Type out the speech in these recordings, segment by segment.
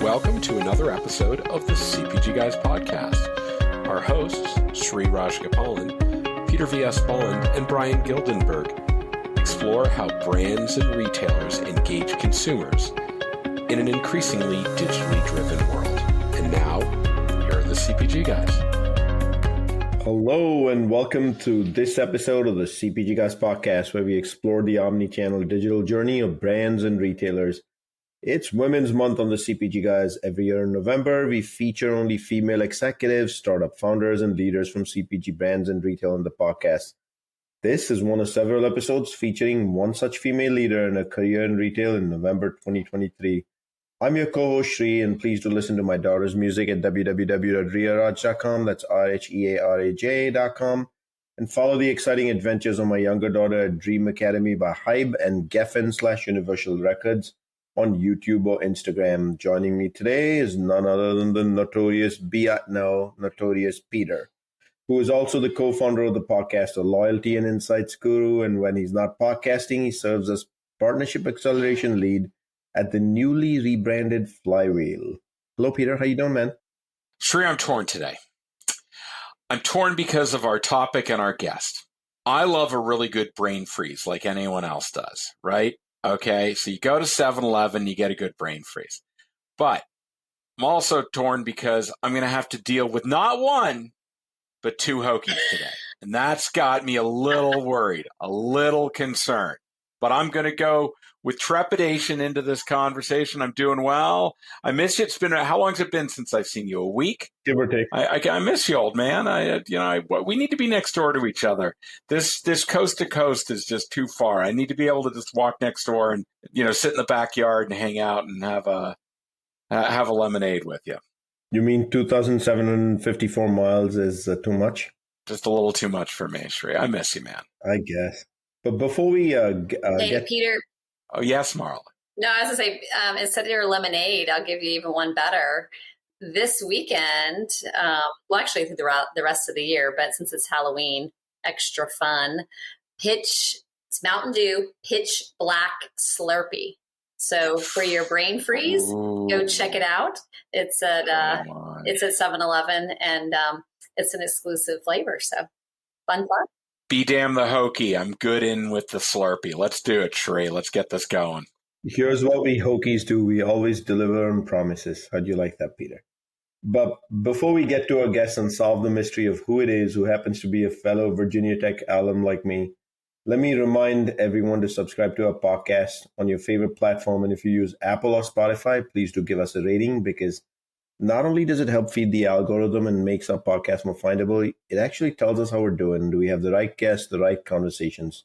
Welcome to another episode of the CPG Guys podcast. Our hosts, Sri Rajgopalan, Peter V.S. Bond, and Brian Gildenberg explore how brands and retailers engage consumers in an increasingly digitally driven world. And now, here are the CPG Guys. Hello and welcome to this episode of the CPG Guys podcast, where we explore the omnichannel digital journey of brands and retailers. It's Women's Month on the CPG Guys. Every year in November, we feature only female executives, startup founders, and leaders from CPG brands and retail on the podcast. This is one of several episodes featuring one such female leader in a career in retail in November 2023. I'm your co-host Sri, and please do listen to my daughter's music at www.riaraj.com. That's RHEARAJ.com. And follow the exciting adventures of my younger daughter at Dream Academy by Hybe and Geffen/Universal Records on YouTube or Instagram. Joining me today is none other than the notorious Peter, who is also the co-founder of the podcast, a loyalty and insights guru. And when he's not podcasting, he serves as partnership acceleration lead at the newly rebranded Flywheel. Hello, Peter. How you doing, man? Sri, I'm torn today. I'm torn because of our topic and our guest. I love a really good brain freeze like anyone else does, right? Okay, so you go to 7-Eleven, you get a good brain freeze. But I'm also torn because I'm going to have to deal with not one, but two Hokies today. And that's got me a little worried, a little concerned. But I'm going to go with trepidation into this conversation. I'm doing well. I miss you. It's been, how long has it been since I've seen you? A week? Give or take. I miss you, old man. We need to be next door to each other. This coast to coast is just too far. I need to be able to just walk next door and, sit in the backyard and hang out and have a lemonade with you. You mean 2,754 miles is too much? Just a little too much for me, Sri. I miss you, man. I guess. But before we Peter. Oh, yes, Marla. No, I was going to say, instead of your lemonade, I'll give you even one better. This weekend, actually throughout the rest of the year, but since it's Halloween, extra fun, it's Mountain Dew Pitch Black Slurpee. So for your brain freeze, go check it out. It's at 7-Eleven, and it's an exclusive flavor. So fun. Be damn the Hokie. I'm good in with the Slurpee. Let's do it, Shrey. Let's get this going. Here's what we Hokies do. We always deliver on promises. How'd you like that, Peter? But before we get to our guest and solve the mystery of who it is who happens to be a fellow Virginia Tech alum like me, let me remind everyone to subscribe to our podcast on your favorite platform. And if you use Apple or Spotify, please do give us a rating, because not only does it help feed the algorithm and makes our podcast more findable, it actually tells us how we're doing. Do we have the right guests, the right conversations?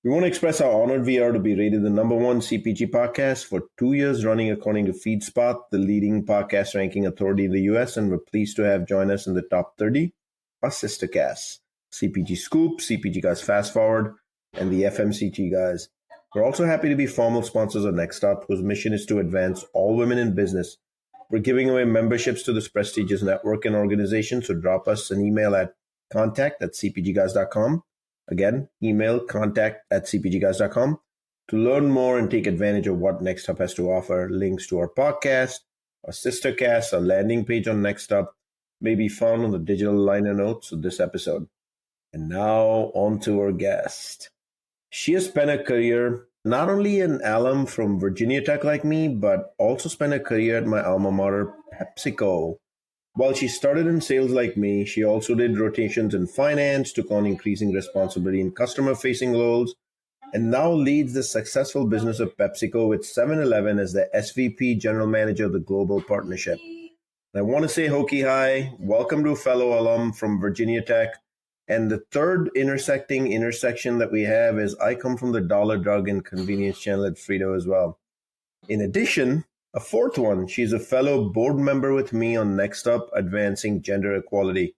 We want to express how honored we are to be rated the #1 CPG podcast for 2 years running, according to FeedSpot, the leading podcast ranking authority in the US. And we're pleased to have join us in the top 30, our sister casts, CPG Scoop, CPG Guys Fast Forward, and the FMCG Guys. We're also happy to be formal sponsors of Next Up, whose mission is to advance all women in business. We're giving away memberships to this prestigious network and organization, so drop us an email at contact@cpgguys.com. Again, email contact@cpgguys.com to learn more and take advantage of what Next Up has to offer. Links to our podcast, our sister cast, our landing page on Next Up may be found on the digital liner notes of this episode. And now on to our guest. She has spent a career not only an alum from Virginia Tech like me, but also spent a career at my alma mater, PepsiCo. While she started in sales like me, she also did rotations in finance, took on increasing responsibility in customer-facing roles, and now leads the successful business of PepsiCo with 7-Eleven as the SVP General Manager of the Global Partnership. And I want to say, Hokie, hi. Welcome to a fellow alum from Virginia Tech. And the third intersection that we have is I come from the dollar drug and convenience channel at Frito as well. In addition, a fourth one, she's a fellow board member with me on Next Up, Advancing Gender Equality.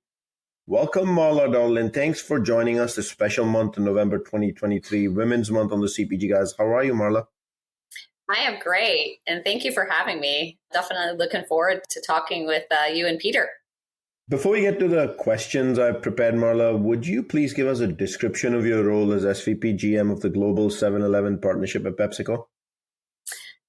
Welcome, Marla Daudelin. Thanks for joining us this special month in November 2023, Women's Month on the CPG Guys. How are you, Marla? I am great, and thank you for having me. Definitely looking forward to talking with you and Peter. Before we get to the questions I've prepared, Marla, would you please give us a description of your role as SVP GM of the Global 7-Eleven Partnership at PepsiCo?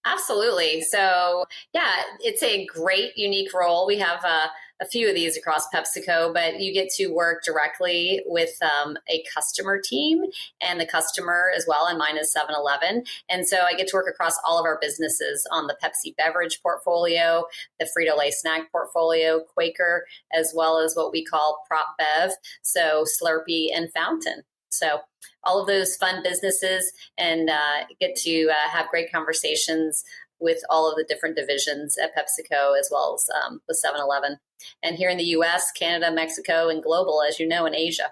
Absolutely. So, yeah, it's a great, unique role. We have a few of these across PepsiCo, but you get to work directly with a customer team and the customer as well. And mine is 7-Eleven. And so I get to work across all of our businesses on the Pepsi beverage portfolio, the Frito-Lay snack portfolio, Quaker, as well as what we call Prop Bev, so Slurpee and Fountain. So all of those fun businesses, and get to have great conversations with all of the different divisions at PepsiCo, as well as with 7-Eleven. And here in the US, Canada, Mexico, and global, as you know, in Asia.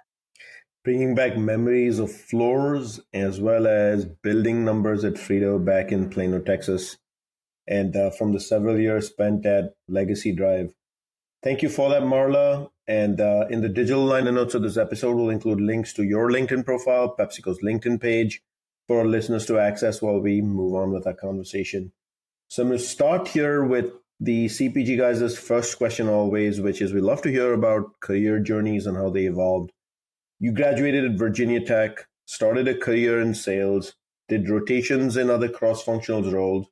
Bringing back memories of floors as well as building numbers at Frito back in Plano, Texas, and from the several years spent at Legacy Drive. Thank you for that, Marla. And in the digital liner notes of this episode, we'll include links to your LinkedIn profile, PepsiCo's LinkedIn page, for our listeners to access while we move on with our conversation. So I'm going to start here with the CPG Guys' first question always, which is we love to hear about career journeys and how they evolved. You graduated at Virginia Tech, started a career in sales, did rotations in other cross-functional roles,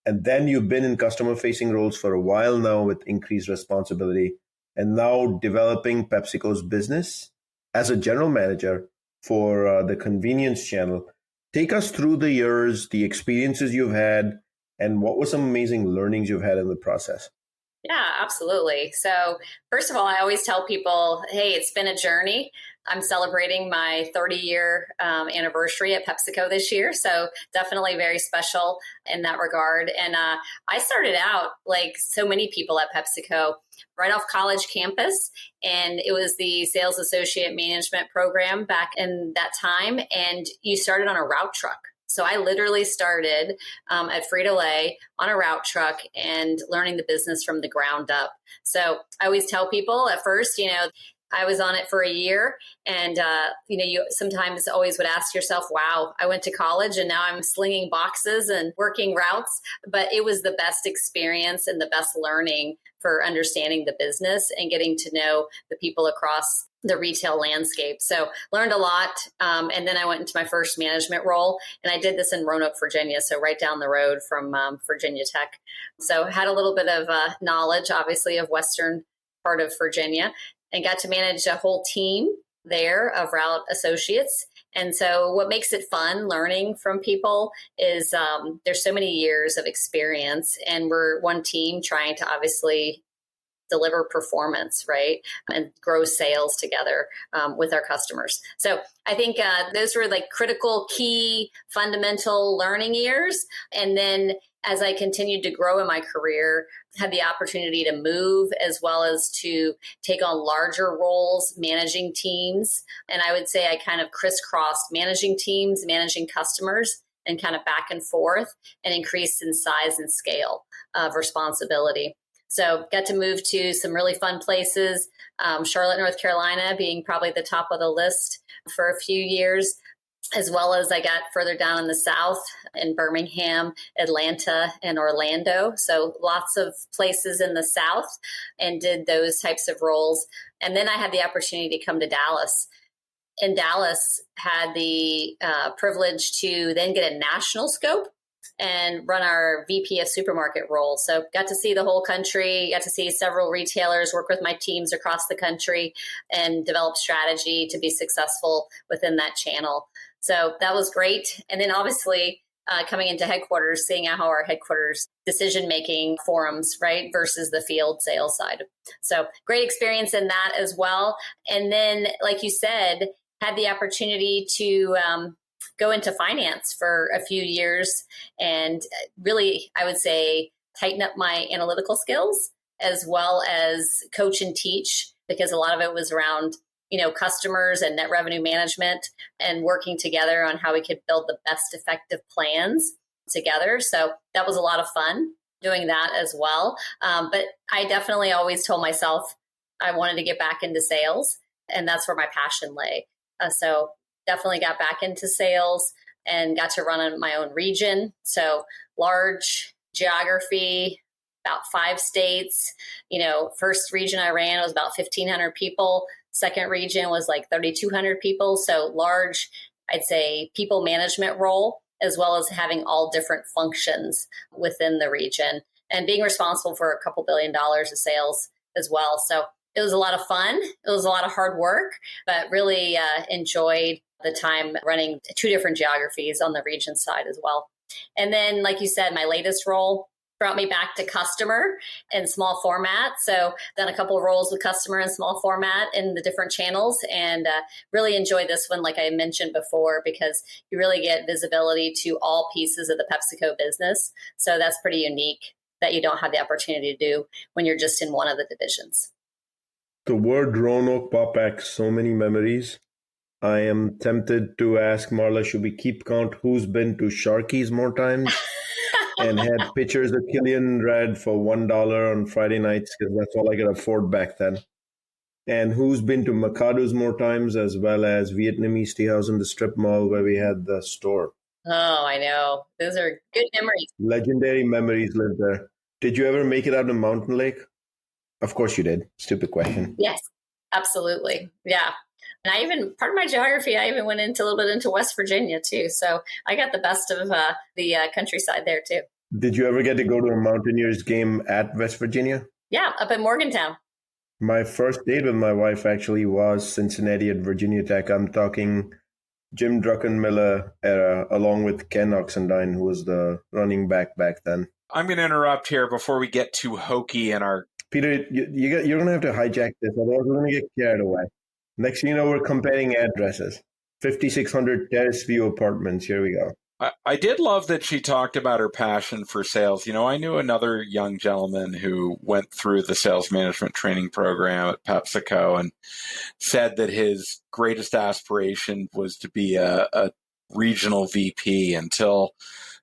and then you've been in customer-facing roles for a while now with increased responsibility, and now developing PepsiCo's business as a general manager for the convenience channel. Take us through the years, the experiences you've had, and what were some amazing learnings you've had in the process? Yeah, absolutely. So first of all, I always tell people, hey, it's been a journey. I'm celebrating my 30-year anniversary at PepsiCo this year. So definitely very special in that regard. And I started out like so many people at PepsiCo right off college campus. And it was the Sales Associate Management program back in that time. And you started on a route truck. So I literally started at Frito-Lay on a route truck and learning the business from the ground up. So I always tell people at first, I was on it for a year, and you sometimes always would ask yourself, wow, I went to college and now I'm slinging boxes and working routes. But it was the best experience and the best learning for understanding the business and getting to know the people across the retail landscape. So learned a lot. And then I went into my first management role, and I did this in Roanoke, Virginia. So right down the road from Virginia Tech. So had a little bit of knowledge, obviously, of Western part of Virginia, and got to manage a whole team there of route associates. And so what makes it fun learning from people is there's so many years of experience, and we're one team trying to obviously deliver performance, right? And grow sales together with our customers. So I think those were like critical, key, fundamental learning years. And then as I continued to grow in my career, had the opportunity to move as well as to take on larger roles, managing teams. And I would say I kind of crisscrossed managing teams, managing customers, and kind of back and forth, and increased in size and scale of responsibility. So got to move to some really fun places, Charlotte, North Carolina being probably the top of the list for a few years, as well as I got further down in the South in Birmingham, Atlanta, and Orlando. So lots of places in the South, and did those types of roles. And then I had the opportunity to come to Dallas. And Dallas had the privilege to then get a national scope and run our VP of supermarket role. So got to see the whole country, got to see several retailers, work with my teams across the country, and develop strategy to be successful within that channel. So that was great. And then obviously coming into headquarters, seeing how our headquarters decision-making forums, right, versus the field sales side. So great experience in that as well. And then, like you said, had the opportunity to go into finance for a few years, and really, I would say, tighten up my analytical skills as well as coach and teach, because a lot of it was around customers and net revenue management, and working together on how we could build the best effective plans together. So that was a lot of fun doing that as well. But I definitely always told myself I wanted to get back into sales, and that's where my passion lay. So definitely got back into sales and got to run in my own region. So large geography, about 5 states. First region I ran was about 1,500 people. Second region was like 3,200 people. So large, I'd say, people management role. as well as having all different functions within the region and being responsible for a couple $2 billion of sales as well. So it was a lot of fun. It was a lot of hard work, but really enjoyed the time running 2 different geographies on the region side as well. And then, like you said, my latest role brought me back to customer and small format. So done a couple of roles with customer and small format in the different channels, and really enjoyed this one, like I mentioned before, because you really get visibility to all pieces of the PepsiCo business. So that's pretty unique that you don't have the opportunity to do when you're just in one of the divisions. The word Roanoke brought back so many memories. I am tempted to ask Marla, should we keep count who's been to Sharky's more times and had pictures of Killian Red for $1 on Friday nights, because that's all I could afford back then. And who's been to Mikado's more times, as well as Vietnamese tea house in the strip mall where we had the store. Oh, I know. Those are good memories. Legendary memories live there. Did you ever make it out to Mountain Lake? Of course you did. Stupid question. Yes, absolutely. Yeah. And I even, part of my geography, I even went into a little bit into West Virginia too. So I got the best of the countryside there too. Did you ever get to go to a Mountaineers game at West Virginia? Yeah, up in Morgantown. My first date with my wife actually was Cincinnati at Virginia Tech. I'm talking Jim Druckenmiller era, along with Ken Oxendine, who was the running back then. I'm going to interrupt here before we get too hokey in our... Peter, you're going to have to hijack this, otherwise we're going to get carried away. Next thing you know, we're comparing addresses. 5600 Terrace View Apartments. Here we go. I did love that she talked about her passion for sales. You know, I knew another young gentleman who went through the sales management training program at PepsiCo and said that his greatest aspiration was to be a regional VP until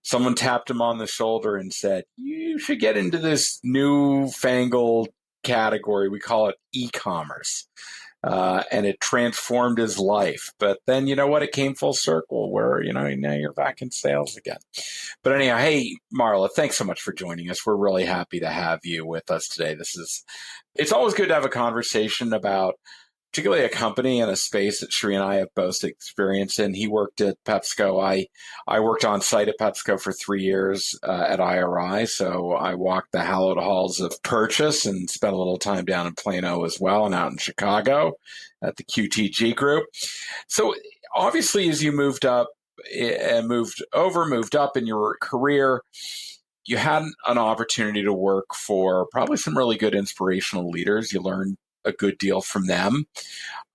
someone tapped him on the shoulder and said, you should get into this newfangled category. We call it e-commerce. And it transformed his life. But then, you know what? It came full circle where, you know, now you're back in sales again. But anyhow, hey, Marla, thanks so much for joining us. We're really happy to have you with us today. It's always good to have a conversation about particularly a company and a space that Sri and I have both experience in. He worked at PepsiCo. I worked on site at PepsiCo for 3 years at IRI. So I walked the hallowed halls of purchase and spent a little time down in Plano as well and out in Chicago at the QTG group. So obviously, as you moved up and moved up in your career, you had an opportunity to work for probably some really good inspirational leaders. You learned a good deal from them.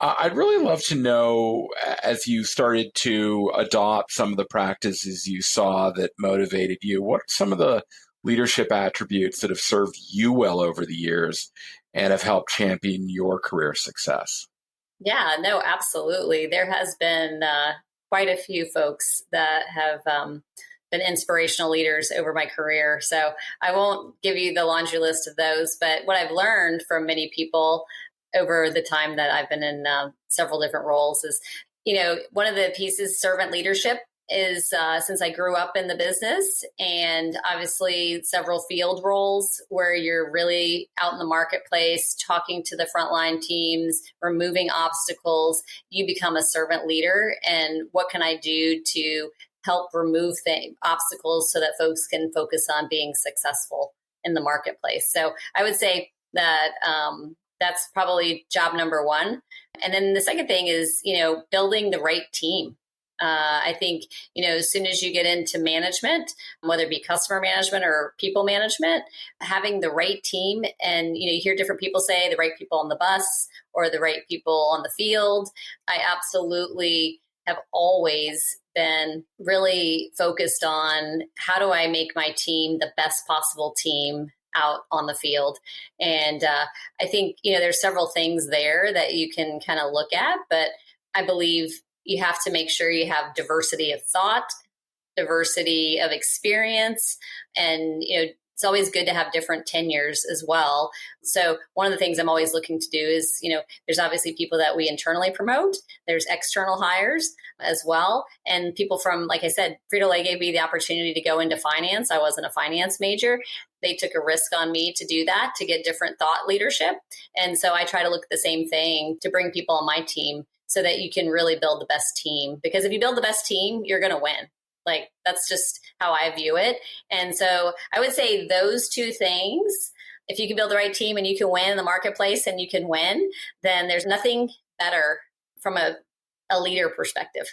I'd really love to know, as you started to adopt some of the practices you saw that motivated you, what are some of the leadership attributes that have served you well over the years and have helped champion your career success? Yeah, no, absolutely. There has been quite a few folks that have been inspirational leaders over my career. So I won't give you the laundry list of those, but what I've learned from many people over the time that I've been in several different roles is, you know, one of the pieces, servant leadership, is since I grew up in the business, and obviously several field roles where you're really out in the marketplace, talking to the frontline teams, removing obstacles, you become a servant leader. And what can I do to help remove obstacles so that folks can focus on being successful in the marketplace? So I would say that that's probably job number one. And then the second thing is, you know, building the right team. I think, you know, as soon as you get into management, whether it be customer management or people management, having the right team, and, you know, you hear different people say the right people on the bus or the right people on the field. I absolutely have always been really focused on how do I make my team the best possible team out on the field. And I think, you know, there's several things there that you can kind of look at, but I believe you have to make sure you have diversity of thought, diversity of experience, and, you know, it's always good to have different tenures as well. So one of the things I'm always looking to do is, you know, there's obviously people that we internally promote. There's external hires as well. And people from, like I said, Frito-Lay gave me the opportunity to go into finance. I wasn't a finance major. They took a risk on me to do that, to get different thought leadership. And so I try to look at the same thing to bring people on my team so that you can really build the best team. Because if you build the best team, you're going to win. Like, that's just how I view it. And so I would say those two things, if you can build the right team and you can win in the marketplace and you can win, then there's nothing better from a leader perspective.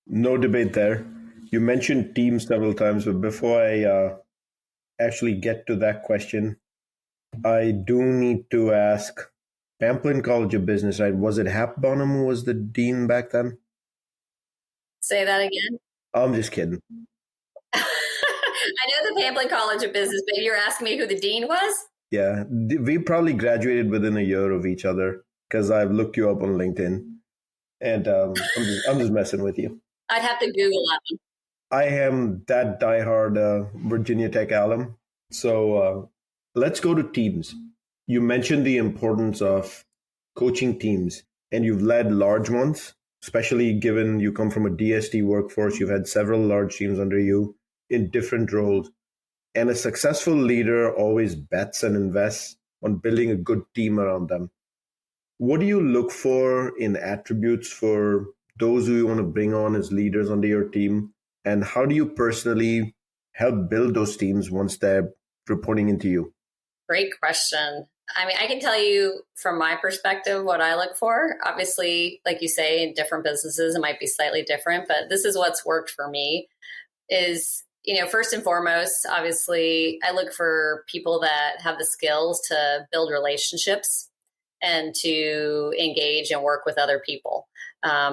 No debate there. You mentioned teams several times, but before I actually get to that question, I do need to ask, Pamplin College of Business, right? Was it Hap Bonham who was the dean back then? Say that again. I'm just kidding. I know the Pamplin College of Business, but you're asking me who the dean was? Yeah, we probably graduated within a year of each other because I've looked you up on LinkedIn, and I'm just messing with you. I'd have to Google that one. I am that diehard Virginia Tech alum. So let's go to teams. You mentioned the importance of coaching teams, and you've led large ones, especially given you come from a DST workforce. You've had several large teams under you in different roles. And a successful leader always bets and invests on building a good team around them. What do you look for in attributes for those who you want to bring on as leaders under your team? And how do you personally help build those teams once they're reporting into you? Great question. I mean, I can tell you from my perspective what I look for. Obviously, like you say, in different businesses, it might be slightly different, but this is what's worked for me is, first and foremost, obviously, I look for people that have the skills to build relationships and to engage and work with other people.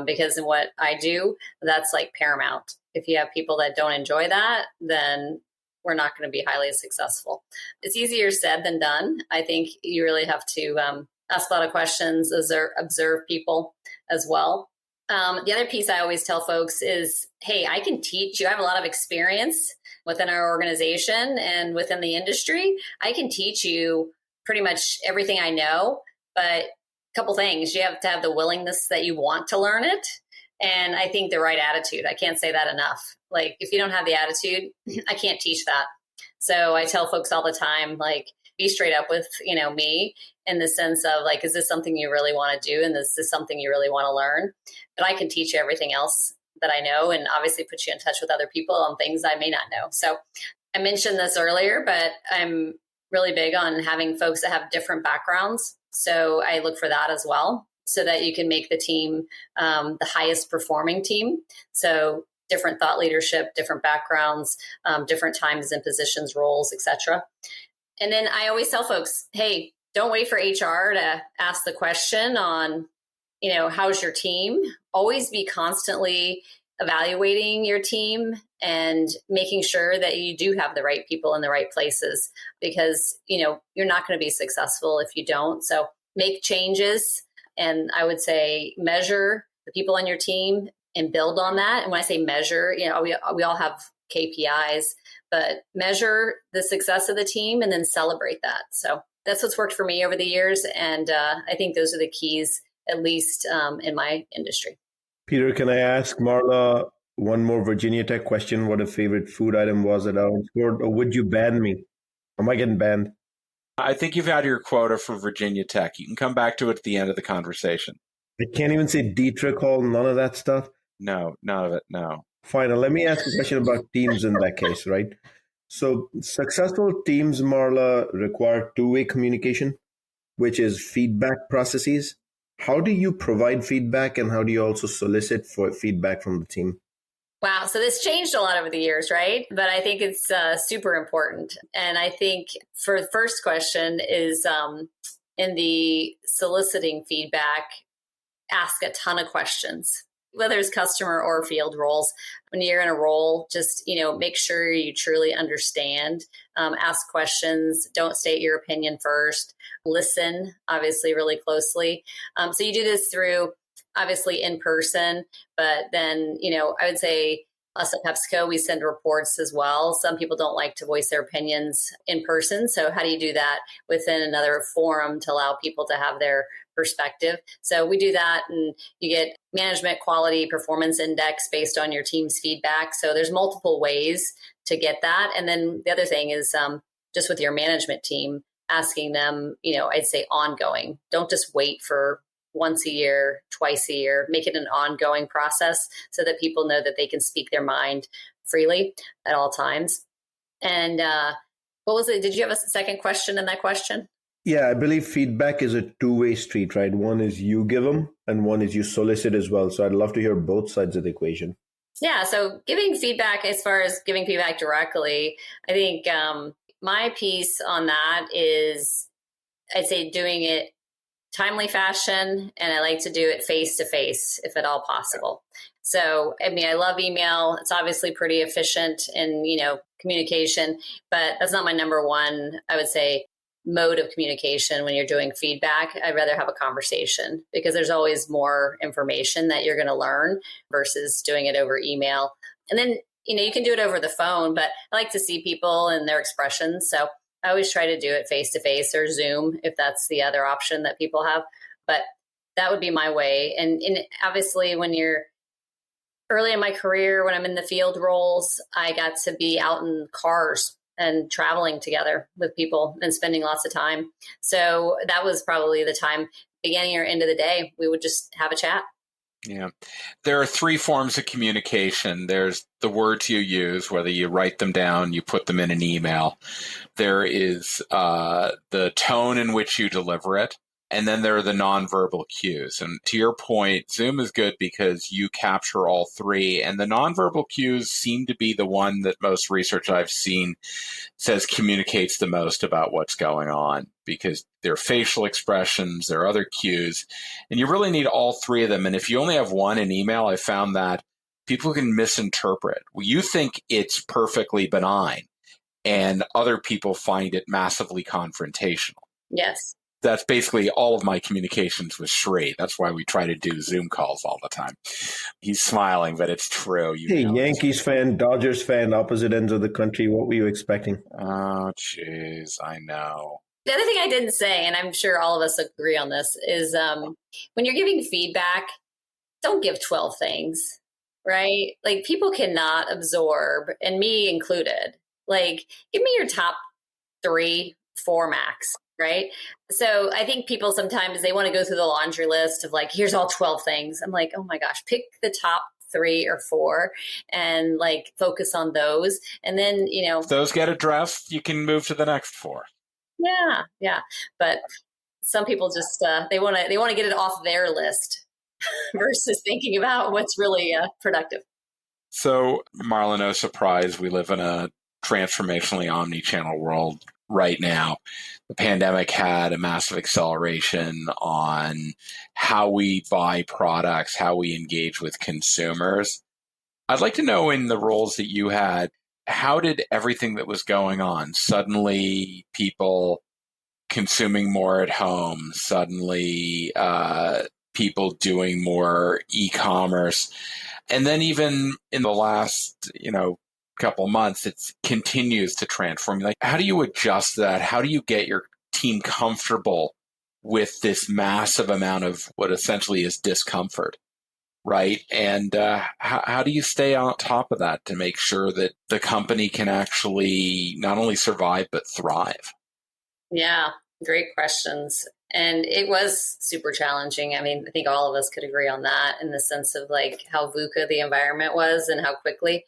Because in what I do, that's like paramount. If you have people that don't enjoy that, then we're not going to be highly successful. It's easier said than done. I think you really have to ask a lot of questions, observe people as well. The other piece I always tell folks is, hey, I can teach you. I have a lot of experience within our organization and within the industry. I can teach you pretty much everything I know, but a couple things. You have to have the willingness that you want to learn it. And I think the right attitude. I can't say that enough. Like, if you don't have the attitude, I can't teach that. So I tell folks all the time, like, be straight up with, me in the sense of like, is this something you really want to do? And is this something you really want to learn? But I can teach you everything else that I know and obviously put you in touch with other people on things I may not know. So I mentioned this earlier, but I'm really big on having folks that have different backgrounds. So I look for that as well, so that you can make the team the highest performing team. So different thought leadership, different backgrounds, different times and positions, roles, etc. And then I always tell folks, hey, don't wait for HR to ask the question on, how's your team? Always be constantly evaluating your team and making sure that you do have the right people in the right places, because, you're not going to be successful if you don't. So make changes. And I would say measure the people on your team and build on that. And when I say measure, we all have KPIs, but measure the success of the team and then celebrate that. So that's what's worked for me over the years. And I think those are the keys, at least in my industry. Peter, can I ask Marla one more Virginia Tech question? What a favorite food item was at our sport? Or would you ban me? Am I getting banned? I think you've had your quota for Virginia Tech. You can come back to it at the end of the conversation. I can't even say Dietrich Hall, none of that stuff. No, none of it. No. Fine. Let me ask a question about teams in that case, right? So successful teams, Marla, require two-way communication, which is feedback processes. How do you provide feedback, and how do you also solicit for feedback from the team? Wow. So this changed a lot over the years, right? But I think it's super important. And I think for the first question is in the soliciting feedback, ask a ton of questions, whether it's customer or field roles. When you're in a role, just, make sure you truly understand, ask questions, don't state your opinion first, listen, obviously, really closely. So you do this through, obviously, in person, but then, I would say us at PepsiCo, we send reports as well. Some people don't like to voice their opinions in person. So how do you do that within another forum to allow people to have their perspective? So we do that, and you get management quality performance index based on your team's feedback. So there's multiple ways to get that. And then the other thing is just with your management team, asking them, I'd say ongoing. Don't just wait for once a year, twice a year, make it an ongoing process so that people know that they can speak their mind freely at all times. And what was it? Did you have a second question in that question? Yeah, I believe feedback is a two-way street, right? One is you give them and one is you solicit as well. So I'd love to hear both sides of the equation. Yeah, so giving feedback, as far as giving feedback directly, I think my piece on that is, I'd say, doing it timely fashion, and I like to do it face to face if at all possible. So, I mean, I love email. It's obviously pretty efficient in, communication, but that's not my number one, I would say, mode of communication when you're doing feedback. I'd rather have a conversation because there's always more information that you're going to learn versus doing it over email. And then, you can do it over the phone, but I like to see people and their expressions. So I always try to do it face to face or Zoom if that's the other option that people have. But that would be my way. And obviously, when you're early in my career, when I'm in the field roles, I got to be out in cars and traveling together with people and spending lots of time. So that was probably the time, beginning or end of the day, we would just have a chat. Yeah. There are three forms of communication. There's the words you use, whether you write them down, you put them in an email. There is the tone in which you deliver it. And then there are the nonverbal cues. And to your point, Zoom is good because you capture all three. And the nonverbal cues seem to be the one that most research I've seen says communicates the most about what's going on, because there are facial expressions, there are other cues, and you really need all three of them. And if you only have one in email, I found that people can misinterpret. Well, you think it's perfectly benign, and other people find it massively confrontational. Yes. That's basically all of my communications with Sri. That's why we try to do Zoom calls all the time. He's smiling, but it's true. Hey, Yankees fan, Dodgers fan, opposite ends of the country. What were you expecting? Oh, jeez, I know. The other thing I didn't say, and I'm sure all of us agree on this, is when you're giving feedback, don't give 12 things, right? Like, people cannot absorb, and me included. Like, give me your top 3, 4 max. Right. So I think people sometimes they want to go through the laundry list of like, here's all 12 things. I'm like, oh my gosh, pick the top 3 or 4 and like focus on those. And then, if those get addressed, you can move to the next 4. Yeah. Yeah. But some people just they want to get it off their list versus thinking about what's really productive. So, Marla, no surprise, we live in a transformationally omnichannel world right now. The pandemic had a massive acceleration on how we buy products, how we engage with consumers. I'd like to know, in the roles that you had, how did everything that was going on, suddenly people consuming more at home, suddenly people doing more e-commerce, and then even in the last, couple of months, it continues to transform. Like, how do you adjust that? How do you get your team comfortable with this massive amount of what essentially is discomfort, right? And how do you stay on top of that to make sure that the company can actually not only survive, but thrive? Yeah, great questions. And it was super challenging. I mean, I think all of us could agree on that, in the sense of like how VUCA the environment was and how quickly.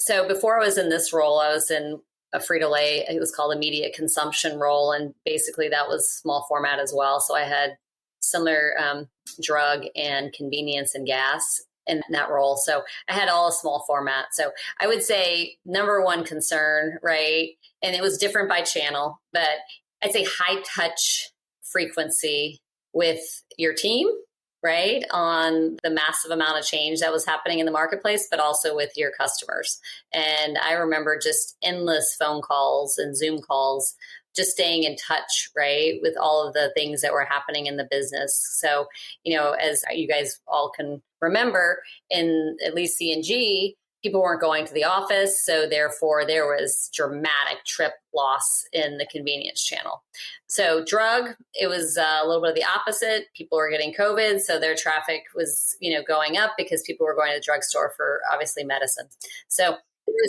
So before I was in this role, I was in a Frito-Lay, it was called immediate consumption role. And basically that was small format as well. So I had similar drug and convenience and gas in that role. So I had all a small format. So I would say number one concern, right? And it was different by channel, but I'd say high touch frequency with your team, right, on the massive amount of change that was happening in the marketplace, but also with your customers. And I remember just endless phone calls and Zoom calls, just staying in touch, right, with all of the things that were happening in the business. So, as you guys all can remember, in at least C&G, people weren't going to the office. So therefore, there was dramatic trip loss in the convenience channel. So drug, it was a little bit of the opposite. People were getting COVID. So their traffic was, going up because people were going to the drugstore for obviously medicine. So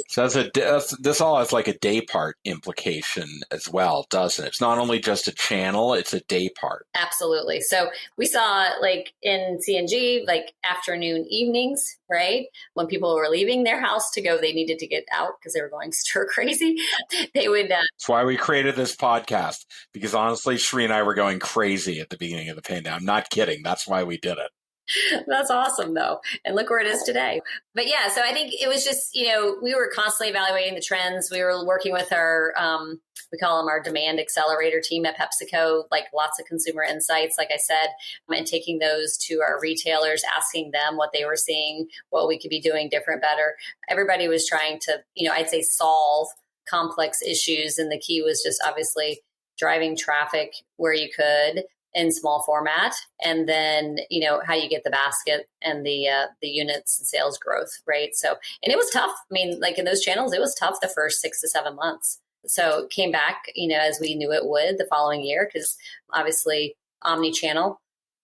So this all has like a day part implication as well, doesn't it? It's not only just a channel, it's a day part. Absolutely. So we saw like in CNG, like afternoon evenings, right? When people were leaving their house to go, they needed to get out because they were going stir crazy. They would. That's why we created this podcast, because honestly, Sri and I were going crazy at the beginning of the pandemic. I'm not kidding. That's why we did it. That's awesome, though. And look where it is today. But yeah, so I think it was just, we were constantly evaluating the trends. We were working with our, we call them our demand accelerator team at PepsiCo, like lots of consumer insights, like I said, and taking those to our retailers, asking them what they were seeing, what we could be doing different, better. Everybody was trying to, I'd say solve complex issues. And the key was just obviously driving traffic where you could in small format, and then how you get the basket and the units and sales growth, right? So, and it was tough. I mean, like in those channels, it was tough the first 6 to 7 months. So it came back, as we knew it would the following year, because obviously omnichannel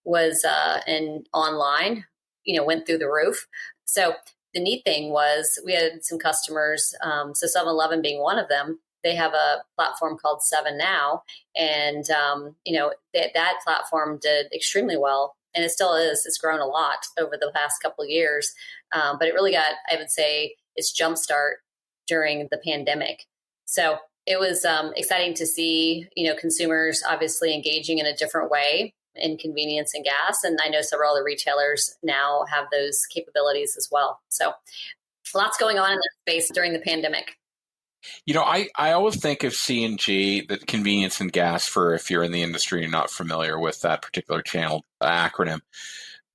was and online, went through the roof. So the neat thing was we had some customers, so 7-Eleven being one of them. They have a platform called 7 Now, and that platform did extremely well, and it still is. It's grown a lot over the past couple of years, but it really got, I would say, its jumpstart during the pandemic. So it was exciting to see, consumers obviously engaging in a different way in convenience and gas, and I know several other retailers now have those capabilities as well. So lots going on in that space during the pandemic. I always think of C&G, the convenience and gas, for if you're in the industry and not familiar with that particular channel acronym.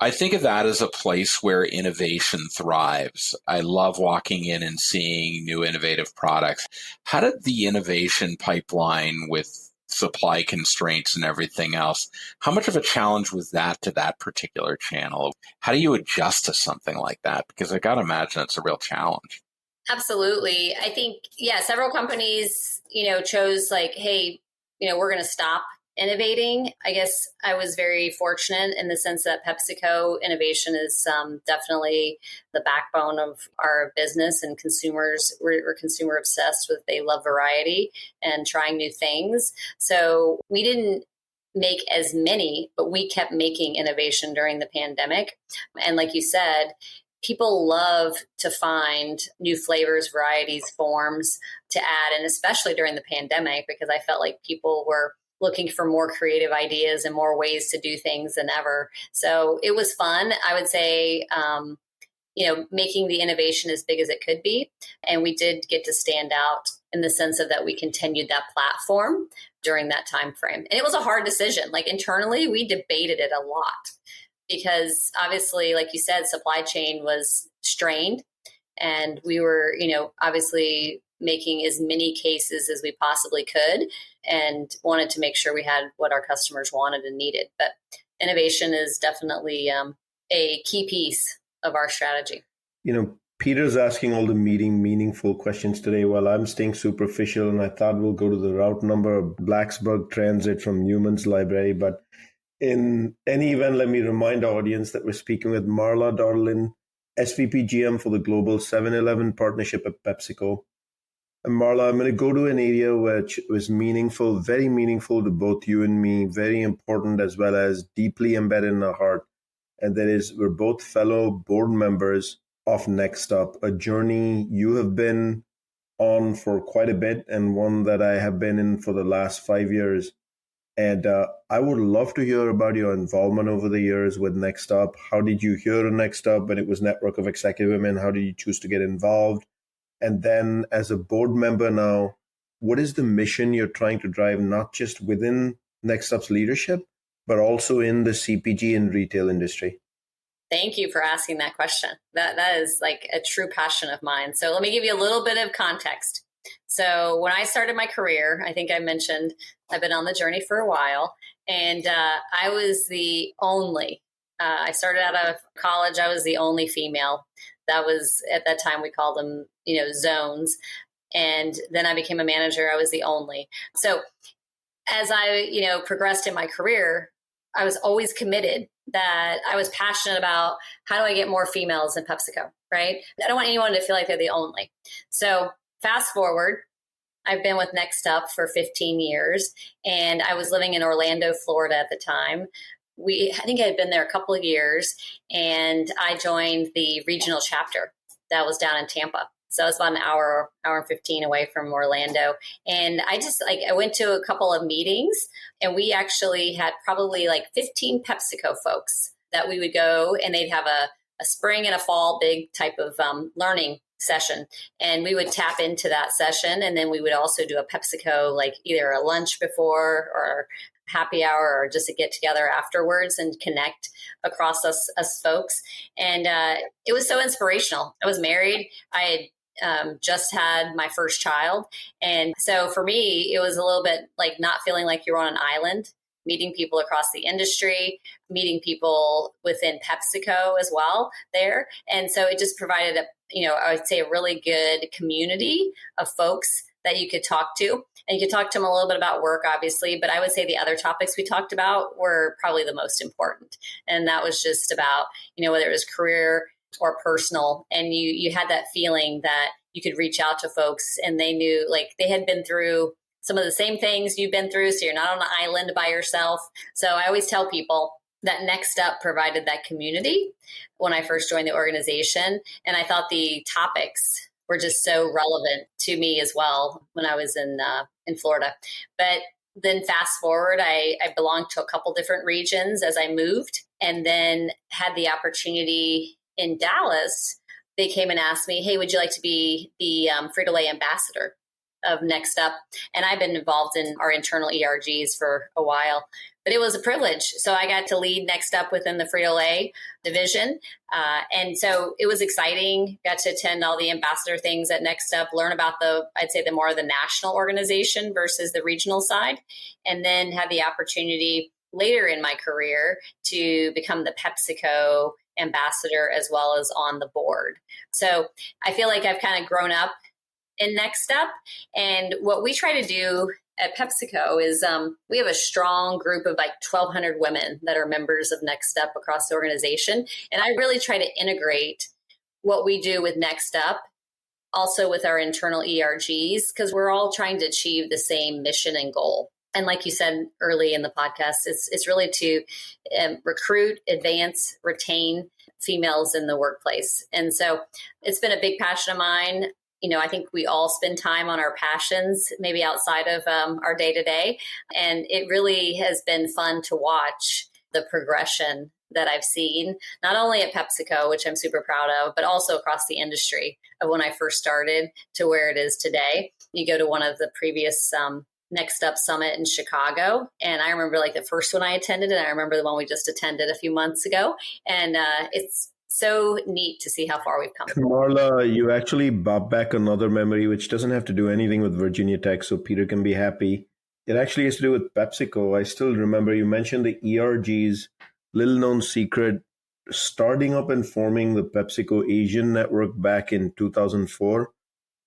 I think of that as a place where innovation thrives. I love walking in and seeing new innovative products. How did the innovation pipeline with supply constraints and everything else, how much of a challenge was that to that particular channel? How do you adjust to something like that? Because I got to imagine it's a real challenge. Absolutely. I think, several companies, chose like, hey, we're going to stop innovating. I guess I was very fortunate in the sense that PepsiCo innovation is definitely the backbone of our business, and consumers, we're consumer obsessed with, they love variety and trying new things. So we didn't make as many, but we kept making innovation during the pandemic. And like you said, people love to find new flavors, varieties, forms to add, and especially during the pandemic, because I felt like people were looking for more creative ideas and more ways to do things than ever. So it was fun. I would say, making the innovation as big as it could be. And we did get to stand out in the sense of that we continued that platform during that time frame. And it was a hard decision. Like internally, we debated it a lot, because obviously, like you said, supply chain was strained, and we were, obviously making as many cases as we possibly could, and wanted to make sure we had what our customers wanted and needed. But innovation is definitely a key piece of our strategy. Peter's asking all the meaningful questions today while I'm staying superficial, and I thought we'll go to the route number of Blacksburg Transit from Newman's Library. But in any event, let me remind our audience that we're speaking with Marla Daudelin, SVP GM for the Global 7-Eleven Partnership at PepsiCo. And Marla, I'm going to go to an area which was meaningful, very meaningful to both you and me, very important as well as deeply embedded in our heart. And that is, we're both fellow board members of Next Up, a journey you have been on for quite a bit, and one that I have been in for the last 5 years. And I would love to hear about your involvement over the years with Next Up. How did you hear of Next Up when it was Network of Executive Women? How did you choose to get involved? And then as a board member now, what is the mission you're trying to drive, not just within Next Up's leadership, but also in the CPG and retail industry? Thank you for asking that question. That is like a true passion of mine. So let me give you a little bit of context. So when I started my career, I think I mentioned I've been on the journey for a while, and I was the only, I started out of college, I was the only female. That was, at that time, we called them, zones. And then I became a manager, I was the only. So as I, progressed in my career, I was always committed, that I was passionate about how do I get more females in PepsiCo, right? I don't want anyone to feel like they're the only. So fast forward, I've been with Next Up for 15 years, and I was living in Orlando, Florida at the time. I think I had been there a couple of years, and I joined the regional chapter that was down in Tampa. So it's about an hour and 15 away from Orlando. And I went to a couple of meetings, and we actually had probably like 15 PepsiCo folks that we would go, and they'd have a spring and a fall big type of learning session. And we would tap into that session. And then we would also do a PepsiCo, like either a lunch before or happy hour, or just a get together afterwards and connect across us folks. And it was so inspirational. I was married. I had just had my first child. And so for me, it was a little bit like not feeling like you're on an island, meeting people across the industry, meeting people within PepsiCo as well there. And so it just provided I would say a really good community of folks that you could talk to. And you could talk to them a little bit about work, obviously, but I would say the other topics we talked about were probably the most important. And that was just about, whether it was career or personal. And you had that feeling that you could reach out to folks and they knew, like, they had been through some of the same things you've been through. So you're not on an island by yourself. So I always tell people that Next Up provided that community when I first joined the organization. And I thought the topics were just so relevant to me as well when I was in Florida. But then fast forward, I belonged to a couple different regions as I moved, and then had the opportunity in Dallas. They came and asked me, hey, would you like to be the Frito-Lay ambassador of Next Up? And I've been involved in our internal ERGs for a while, but it was a privilege. So I got to lead Next Up within the Frito-Lay division. And so it was exciting. Got to attend all the ambassador things at Next Up, learn about I'd say the more of the national organization versus the regional side. And then had the opportunity later in my career to become the PepsiCo ambassador as well as on the board. So I feel like I've kind of grown up in Next Up. And what we try to do at PepsiCo is we have a strong group of like 1,200 women that are members of Next Up across the organization. And I really try to integrate what we do with Next Up also with our internal ERGs, because we're all trying to achieve the same mission and goal. And like you said early in the podcast, it's really to recruit, advance, retain females in the workplace. And so it's been a big passion of mine. I think we all spend time on our passions, maybe outside of our day to day. And it really has been fun to watch the progression that I've seen, not only at PepsiCo, which I'm super proud of, but also across the industry of when I first started to where it is today. You go to one of the previous Next Up Summit in Chicago. And I remember like the first one I attended, and I remember the one we just attended a few months ago. And it's so neat to see how far we've come. Marla, you actually brought back another memory, which doesn't have to do anything with Virginia Tech, so Peter can be happy. It actually has to do with PepsiCo. I still remember you mentioned the ERGs, little known secret, starting up and forming the PepsiCo Asian network back in 2004.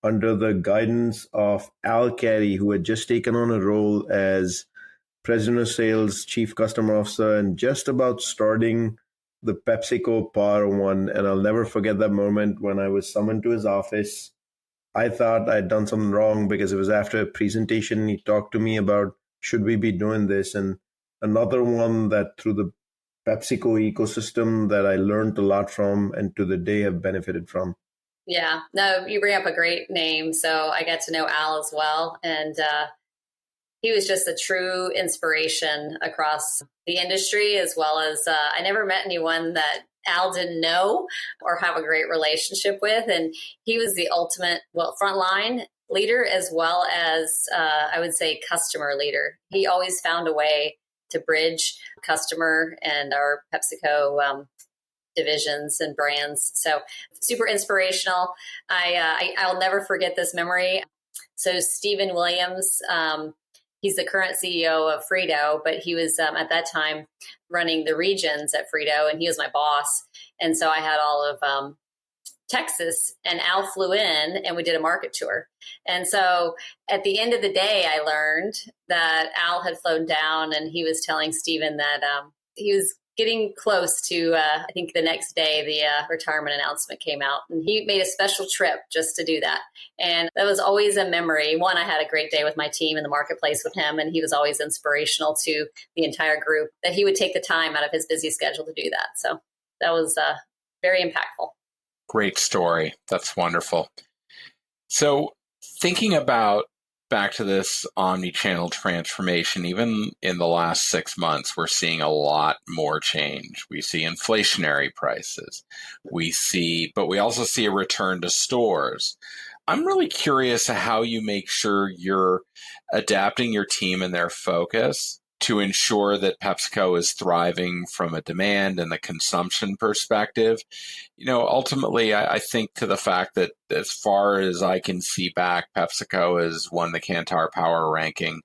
Under the guidance of Al Carey, who had just taken on a role as President of Sales, Chief Customer Officer, and just about starting the PepsiCo Power One. And I'll never forget that moment when I was summoned to his office. I thought I'd done something wrong because it was after a presentation. He talked to me about, should we be doing this? And another one that through the PepsiCo ecosystem that I learned a lot from and to the day have benefited from. Yeah, no, you bring up a great name. So I got to know Al as well. And he was just a true inspiration across the industry, as well as I never met anyone that Al didn't know or have a great relationship with. And he was the ultimate, frontline leader, as well as I would say customer leader. He always found a way to bridge customer and our PepsiCo divisions and brands. So super inspirational. I'll never forget this memory. So Stephen Williams, he's the current CEO of Frito, but he was at that time running the regions at Frito, and he was my boss. And so I had all of Texas, and Al flew in and we did a market tour. And so at the end of the day, I learned that Al had flown down and he was telling Stephen that he was getting close to, I think the next day, the retirement announcement came out, and he made a special trip just to do that. And that was always a memory. One, I had a great day with my team in the marketplace with him, and he was always inspirational to the entire group that he would take the time out of his busy schedule to do that. So that was very impactful. Great story. That's wonderful. So thinking about back to this omni-channel transformation, even in the last 6 months, we're seeing a lot more change. We see inflationary prices. But we also see a return to stores. I'm really curious how you make sure you're adapting your team and their focus to ensure that PepsiCo is thriving from a demand and the consumption perspective. Ultimately, I think to the fact that as far as I can see back, PepsiCo has won the Kantar Power Ranking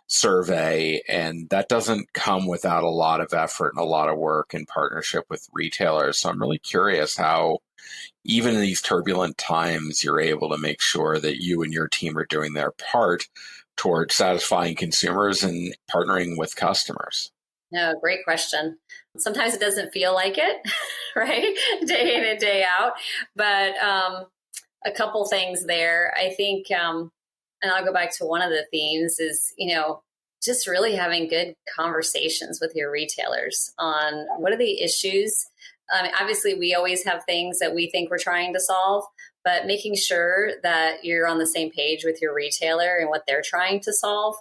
survey, and that doesn't come without a lot of effort and a lot of work in partnership with retailers. So I'm really curious how, even in these turbulent times, you're able to make sure that you and your team are doing their part towards satisfying consumers and partnering with customers. No, great question. Sometimes it doesn't feel like it, right? Day in and day out. But a couple things there. I think, and I'll go back to one of the themes is, just really having good conversations with your retailers on what are the issues. Obviously, we always have things that we think we're trying to solve, but making sure that you're on the same page with your retailer and what they're trying to solve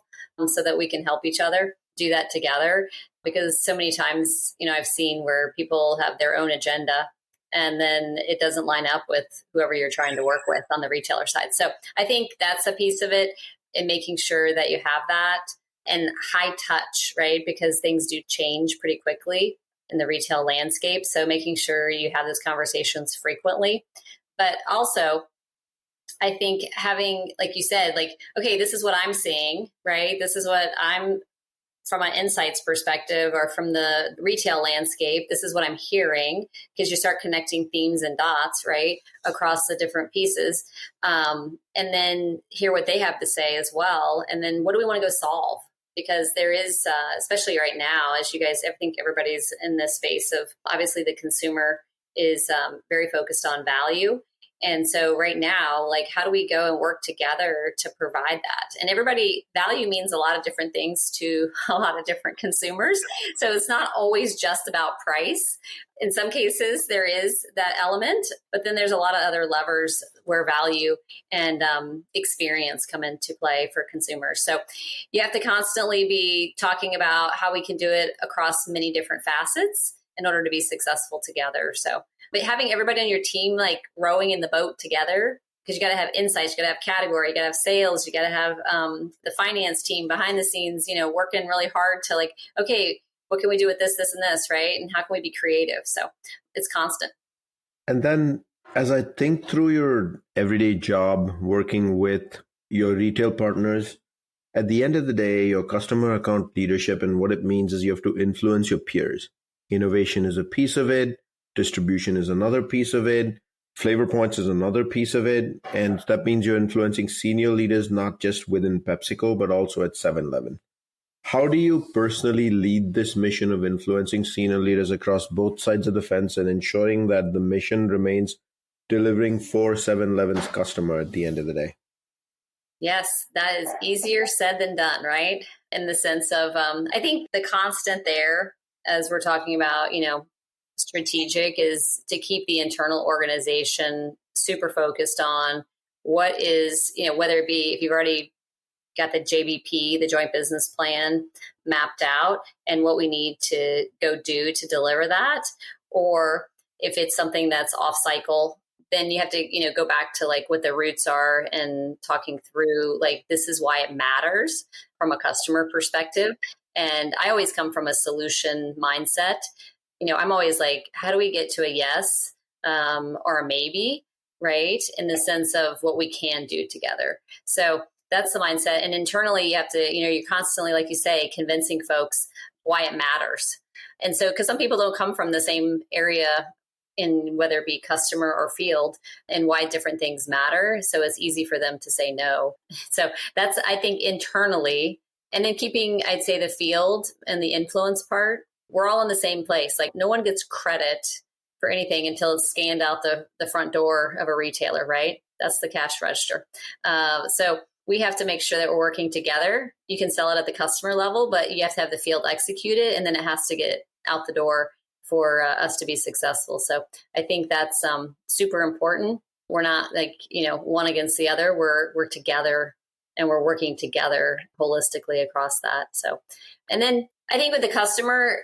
so that we can help each other do that together. Because so many times, I've seen where people have their own agenda and then it doesn't line up with whoever you're trying to work with on the retailer side. So I think that's a piece of it, in making sure that you have that, and high touch, right? Because things do change pretty quickly in the retail landscape. So making sure you have those conversations frequently. But also, I think having, like you said, okay, this is what I'm seeing, right? This is what I'm, from an insights perspective or from the retail landscape, this is what I'm hearing, because you start connecting themes and dots, right, across the different pieces. And then hear what they have to say as well. And then what do we want to go solve? Because there is, especially right now, as you guys, I think everybody's in this space of, obviously the consumer is very focused on value. And so right now, how do we go and work together to provide that? And value means a lot of different things to a lot of different consumers. So it's not always just about price. In some cases, there is that element, but then there's a lot of other levers where value and experience come into play for consumers. So you have to constantly be talking about how we can do it across many different facets in order to be successful together. So, but having everybody on your team rowing in the boat together, because you got to have insights, you got to have category, you got to have sales, you got to have the finance team behind the scenes, working really hard to okay, what can we do with this, and this, right? And how can we be creative? So it's constant. And then as I think through your everyday job working with your retail partners, at the end of the day, your customer account leadership, and what it means is you have to influence your peers. Innovation is a piece of it. Distribution is another piece of it. Flavor Points is another piece of it. And that means you're influencing senior leaders, not just within PepsiCo, but also at 7-Eleven. How do you personally lead this mission of influencing senior leaders across both sides of the fence and ensuring that the mission remains delivering for 7-Eleven's customer at the end of the day? Yes, that is easier said than done, right? In the sense of, I think the constant there, as we're talking about, strategic, is to keep the internal organization super focused on what is, whether it be if you've already got the JBP, the joint business plan mapped out, and what we need to go do to deliver that, or if it's something that's off cycle, then you have to, go back to what the roots are and talking through this is why it matters from a customer perspective. And I always come from a solution mindset. I'm always how do we get to a yes or a maybe, right? In the sense of what we can do together. So that's the mindset. And internally, you have to, you're constantly, like you say, convincing folks why it matters. And so, because some people don't come from the same area in whether it be customer or field, and why different things matter. So it's easy for them to say no. So that's, I think, internally. And then keeping, I'd say, the field and the influence part we're all in the same place. Like no one gets credit for anything until it's scanned out the front door of a retailer, right? That's the cash register. So we have to make sure that we're working together. You can sell it at the customer level, but you have to have the field execute it, and then it has to get out the door for us to be successful. So I think that's super important. We're not like, one against the other. We're together, and we're working together holistically across that. So, and then I think with the customer,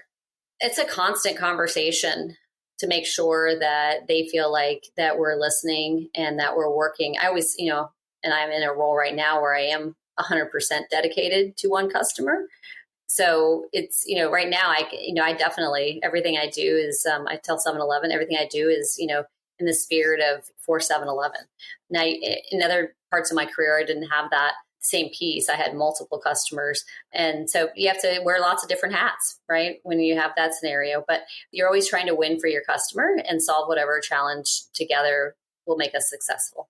it's a constant conversation to make sure that they feel like that we're listening and that we're working. I always, and I'm in a role right now where I am 100% dedicated to one customer. So it's, right now, I definitely, everything I do is, I tell 7-Eleven, everything I do is, in the spirit of for 7-Eleven. Now, in other parts of my career, I didn't have that same piece. I had multiple customers. And so you have to wear lots of different hats, right? When you have that scenario, but you're always trying to win for your customer and solve whatever challenge together will make us successful.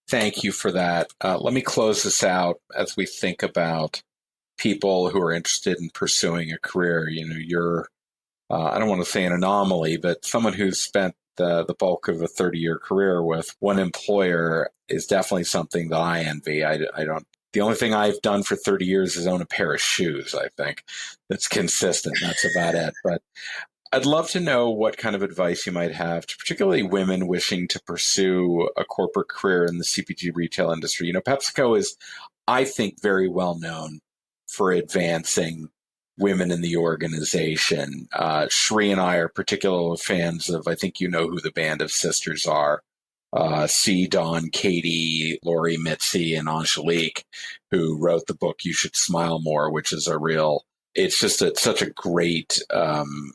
Thank you for that. Let me close this out as we think about people who are interested in pursuing a career. You're, I don't want to say an anomaly, but someone who's spent the bulk of a 30-year career with one employer is definitely something that I envy. The only thing I've done for 30 years is own a pair of shoes, I think, that's consistent. That's about it. But I'd love to know what kind of advice you might have to particularly women wishing to pursue a corporate career in the CPG retail industry. PepsiCo is, I think, very well known for advancing women in the organization. Shri and I are particular fans of, I think you know who the band of sisters are. C, Dawn, Katie, Lori, Mitzi, and Angelique, who wrote the book You Should Smile More, which is it's just such a great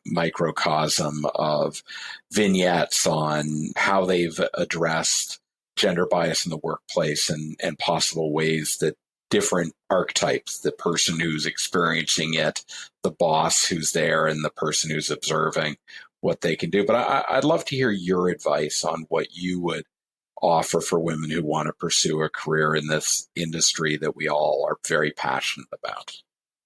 microcosm of vignettes on how they've addressed gender bias in the workplace and possible ways that different archetypes, the person who's experiencing it, the boss who's there, and the person who's observing, what they can do. But I'd love to hear your advice on what you would offer for women who want to pursue a career in this industry that we all are very passionate about.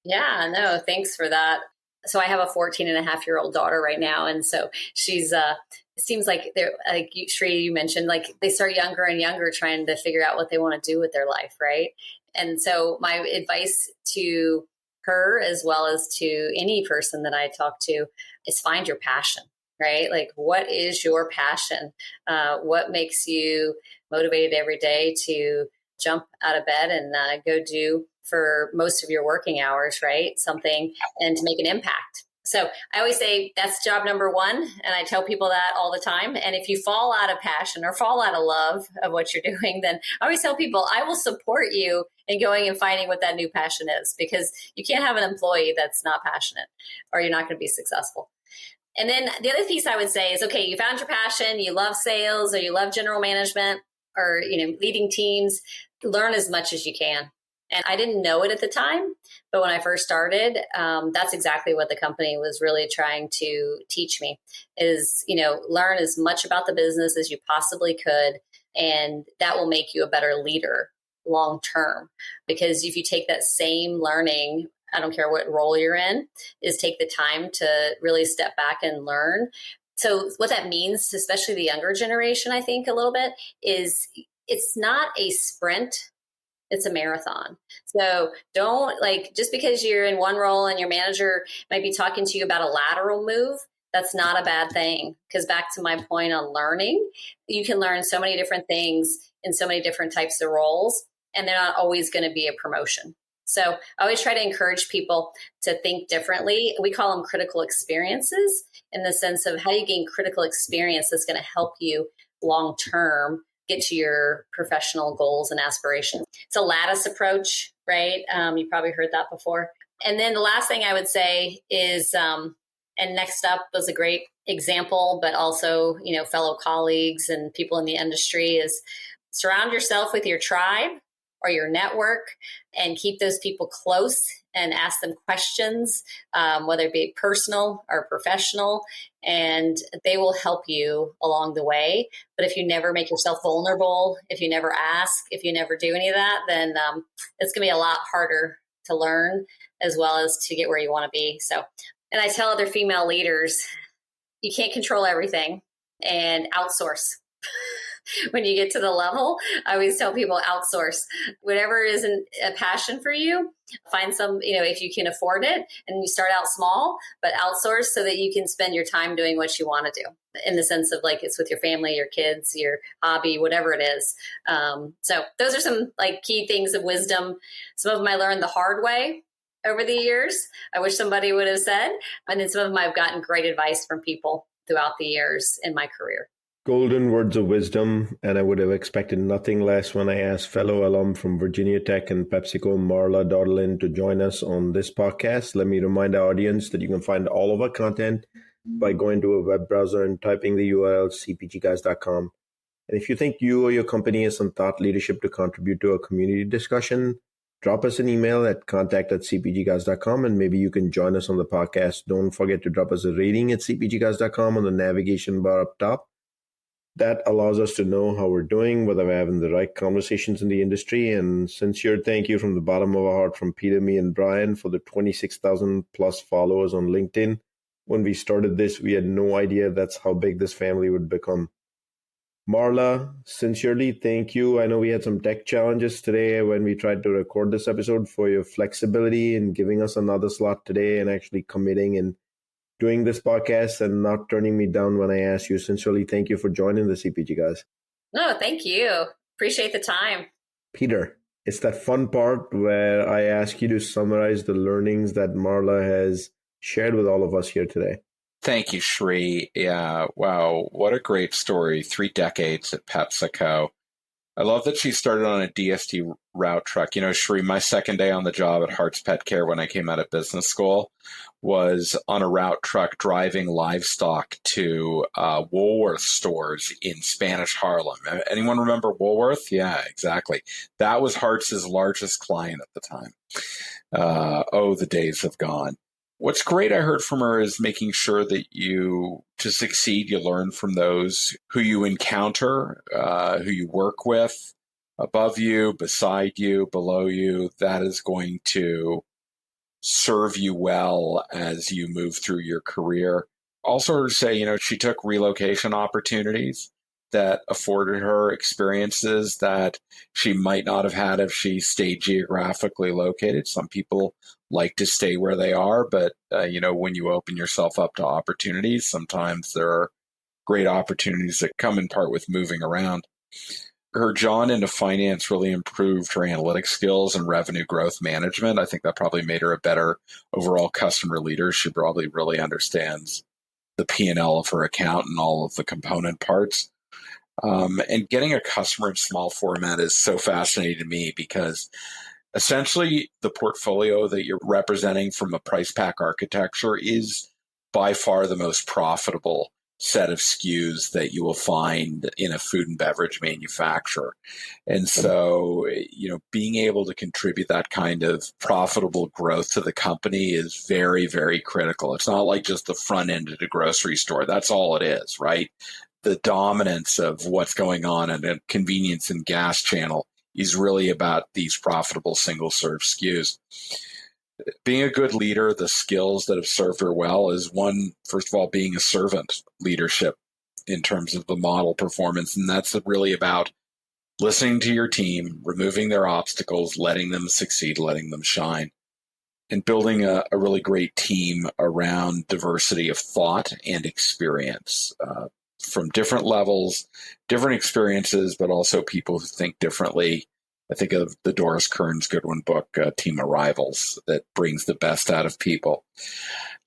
Yeah, no, thanks for that. So I have a 14-and-a-half-year-old daughter right now. And so she's, it seems like they're like Shri, you mentioned, like they start younger and younger trying to figure out what they want to do with their life. Right. And so my advice to her, as well as to any person that I talk to, is find your passion, right? Like, what is your passion? What makes you motivated every day to jump out of bed and go do for most of your working hours, right? Something, and to make an impact. So I always say that's job number one. And I tell people that all the time. And if you fall out of passion or fall out of love of what you're doing, then I always tell people, I will support you in going and finding what that new passion is, because you can't have an employee that's not passionate, or you're not going to be successful. And then the other piece I would say is, okay, you found your passion, you love sales, or you love general management, or, leading teams, learn as much as you can. And I didn't know it at the time, but when I first started, that's exactly what the company was really trying to teach me is, learn as much about the business as you possibly could. And that will make you a better leader long term. Because if you take that same learning, I don't care what role you're in, is take the time to really step back and learn. So what that means, especially the younger generation, I think a little bit, is it's not a sprint. It's a marathon. So don't just because you're in one role and your manager might be talking to you about a lateral move, that's not a bad thing. Because back to my point on learning, you can learn so many different things in so many different types of roles, and they're not always going to be a promotion. So I always try to encourage people to think differently. We call them critical experiences, in the sense of how you gain critical experience that's going to help you long term get to your professional goals and aspirations. It's a lattice approach, right? You probably heard that before. And then the last thing I would say is, and Next Up was a great example, but also, fellow colleagues and people in the industry, is surround yourself with your tribe or your network and keep those people close and ask them questions, whether it be personal or professional, and they will help you along the way. But if you never make yourself vulnerable, if you never ask, if you never do any of that, then it's going to be a lot harder to learn as well as to get where you want to be. So And I tell other female leaders, you can't control everything, and outsource. When you get to the level, I always tell people outsource. Whatever isn't a passion for you, find some, if you can afford it, and you start out small, but outsource so that you can spend your time doing what you want to do, in the sense of like it's with your family, your kids, your hobby, whatever it is. So those are some like key things of wisdom. Some of them I learned the hard way over the years. I wish somebody would have said. And then some of them I've gotten great advice from people throughout the years in my career. Golden words of wisdom, and I would have expected nothing less when I asked fellow alum from Virginia Tech and PepsiCo, Marla Daudelin, to join us on this podcast. Let me remind our audience that you can find all of our content by going to a web browser and typing the URL cpgguys.com. And if you think you or your company has some thought leadership to contribute to a community discussion, drop us an email at contact@cpgguys.com, and maybe you can join us on the podcast. Don't forget to drop us a rating at cpgguys.com on the navigation bar up top. That allows us to know how we're doing, whether we're having the right conversations in the industry. And sincere thank you from the bottom of our heart from Peter, me, and Brian for the 26,000 plus followers on LinkedIn. When we started this, we had no idea that's how big this family would become. Marla, sincerely, thank you. I know we had some tech challenges today when we tried to record this episode, for your flexibility in giving us another slot today and actually committing and doing this podcast and not turning me down when I asked you. Sincerely, thank you for joining the CPG Guys. No, thank you. Appreciate the time. Peter, it's that fun part where I ask you to summarize the learnings that Marla has shared with all of us here today. Thank you, Shri. Yeah, wow, what a great story. 3 decades at PepsiCo. I love that she started on a DSD route truck. Shri, my second day on the job at Hart's Pet Care when I came out of business school was on a route truck driving livestock to Woolworth stores in Spanish Harlem. Anyone remember Woolworth? Yeah, exactly. That was Hart's largest client at the time. The days have gone. What's great I heard from her is making sure that to succeed, you learn from those who you encounter, who you work with, above you, beside you, below you. That is going to serve you well as you move through your career. Also heard her say, she took relocation opportunities that afforded her experiences that she might not have had if she stayed geographically located. Some people like to stay where they are, but when you open yourself up to opportunities, sometimes there are great opportunities that come in part with moving around. Her jaunt into finance really improved her analytics skills and revenue growth management. I think that probably made her a better overall customer leader. She probably really understands the P&L of her account and all of the component parts. And getting a customer in small format is so fascinating to me, because essentially the portfolio that you're representing from a price pack architecture is by far the most profitable set of SKUs that you will find in a food and beverage manufacturer. And so, being able to contribute that kind of profitable growth to the company is very, very critical. It's not like just the front end of the grocery store. That's all it is, right? The dominance of what's going on in a convenience and gas channel is really about these profitable single-serve SKUs. Being a good leader, the skills that have served her well is one, first of all, being a servant leadership in terms of the model performance. And that's really about listening to your team, removing their obstacles, letting them succeed, letting them shine, and building a really great team around diversity of thought and experience from different levels, different experiences, but also people who think differently. I think of the Doris Kearns Goodwin book, Team of Rivals, that brings the best out of people.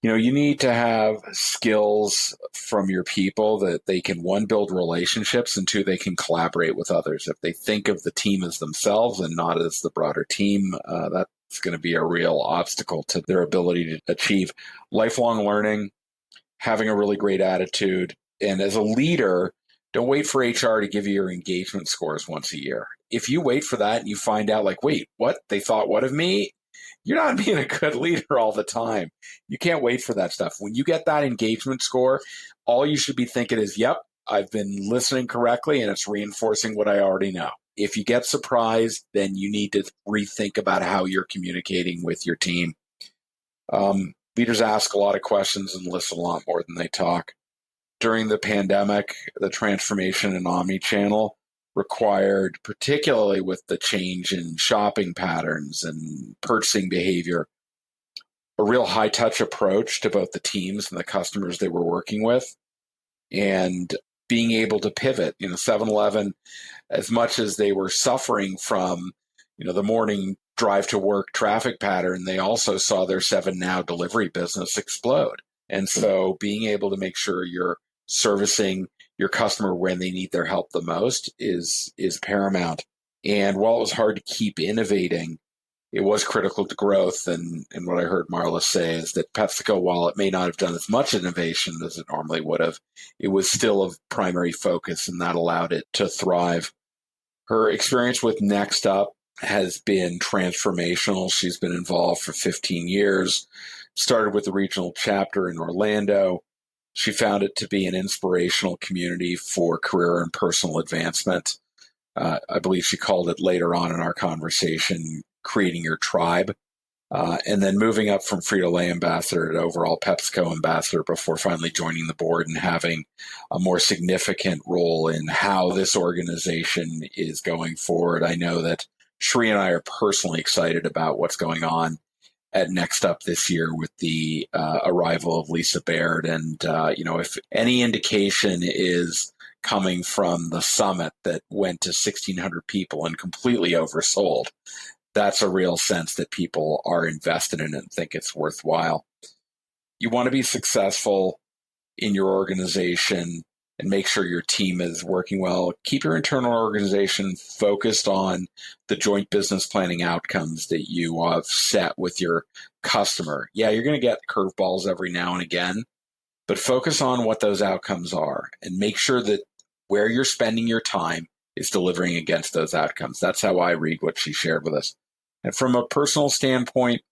You need to have skills from your people that they can, one, build relationships, and two, they can collaborate with others. If they think of the team as themselves and not as the broader team, that's going to be a real obstacle to their ability to achieve lifelong learning, having a really great attitude. And as a leader, don't wait for HR to give you your engagement scores once a year. If you wait for that and you find out, like, wait, what? They thought what of me? You're not being a good leader all the time. You can't wait for that stuff. When you get that engagement score, all you should be thinking is, yep, I've been listening correctly and it's reinforcing what I already know. If you get surprised, then you need to rethink about how you're communicating with your team. Leaders ask a lot of questions and listen a lot more than they talk. During the pandemic, the transformation in omnichannel required, particularly with the change in shopping patterns and purchasing behavior, a real high-touch approach to both the teams and the customers they were working with, and being able to pivot. 7-Eleven, as much as they were suffering from, the morning drive to work traffic pattern, they also saw their 7 Now delivery business explode. And so being able to make sure you're servicing your customer when they need their help the most is paramount. And while it was hard to keep innovating, it was critical to growth. And what I heard Marla say is that PepsiCo, while it may not have done as much innovation as it normally would have, it was still of primary focus, and that allowed it to thrive. Her experience with Next Up has been transformational. She's been involved for 15 years, started with the regional chapter in Orlando. She found it to be an inspirational community for career and personal advancement. I believe she called it later on in our conversation, creating your tribe. And then moving up from Frito-Lay ambassador to overall PepsiCo ambassador before finally joining the board and having a more significant role in how this organization is going forward. I know that Sri and I are personally excited about what's going on at Next Up this year with the arrival of Lisa Baird. And, if any indication is coming from the summit that went to 1,600 people and completely oversold, that's a real sense that people are invested in it and think it's worthwhile. You want to be successful in your organization and make sure your team is working well. Keep your internal organization focused on the joint business planning outcomes that you have set with your customer. Yeah, you're going to get curveballs every now and again, but focus on what those outcomes are and make sure that where you're spending your time is delivering against those outcomes. That's how I read what she shared with us. And from a personal standpoint,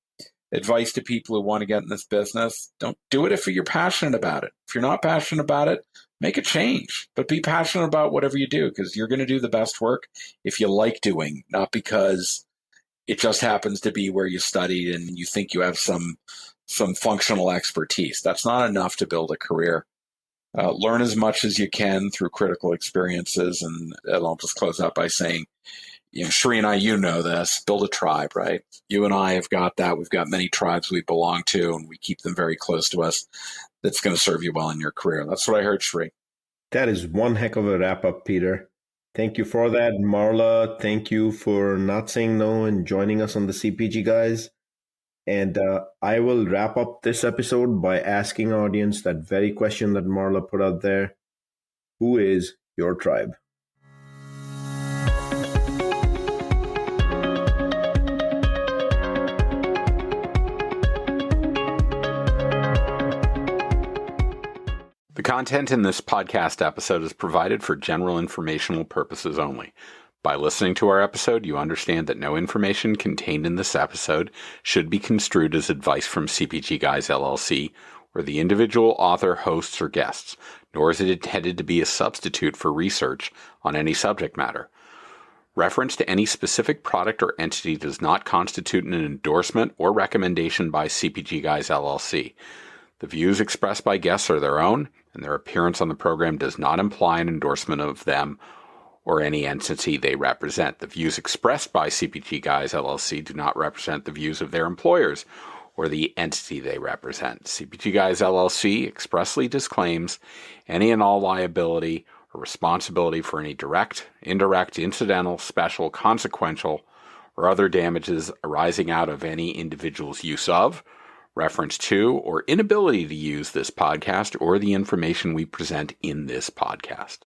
advice to people who want to get in this business, don't do it if you're passionate about it. If you're not passionate about it, make a change, but be passionate about whatever you do, because you're going to do the best work if you like doing, not because it just happens to be where you studied and you think you have some functional expertise. That's not enough to build a career. Learn as much as you can through critical experiences. And I'll just close out by saying, Sri and I, this, build a tribe, right? You and I have got that. We've got many tribes we belong to, and we keep them very close to us. That's going to serve you well in your career. That's what I heard, Sri. That is one heck of a wrap up, Peter. Thank you for that. Marla, thank you for not saying no and joining us on the CPG Guys. And I will wrap up this episode by asking our audience that very question that Marla put out there. Who is your tribe? The content in this podcast episode is provided for general informational purposes only. By listening to our episode, you understand that no information contained in this episode should be construed as advice from CPG Guys, LLC, or the individual author, hosts, or guests, nor is it intended to be a substitute for research on any subject matter. Reference to any specific product or entity does not constitute an endorsement or recommendation by CPG Guys, LLC. The views expressed by guests are their own, and their appearance on the program does not imply an endorsement of them or any entity they represent. The views expressed by CPG Guys, LLC do not represent the views of their employers or the entity they represent. CPG Guys, LLC expressly disclaims any and all liability or responsibility for any direct, indirect, incidental, special, consequential, or other damages arising out of any individual's use of, reference to, or inability to use this podcast or the information we present in this podcast.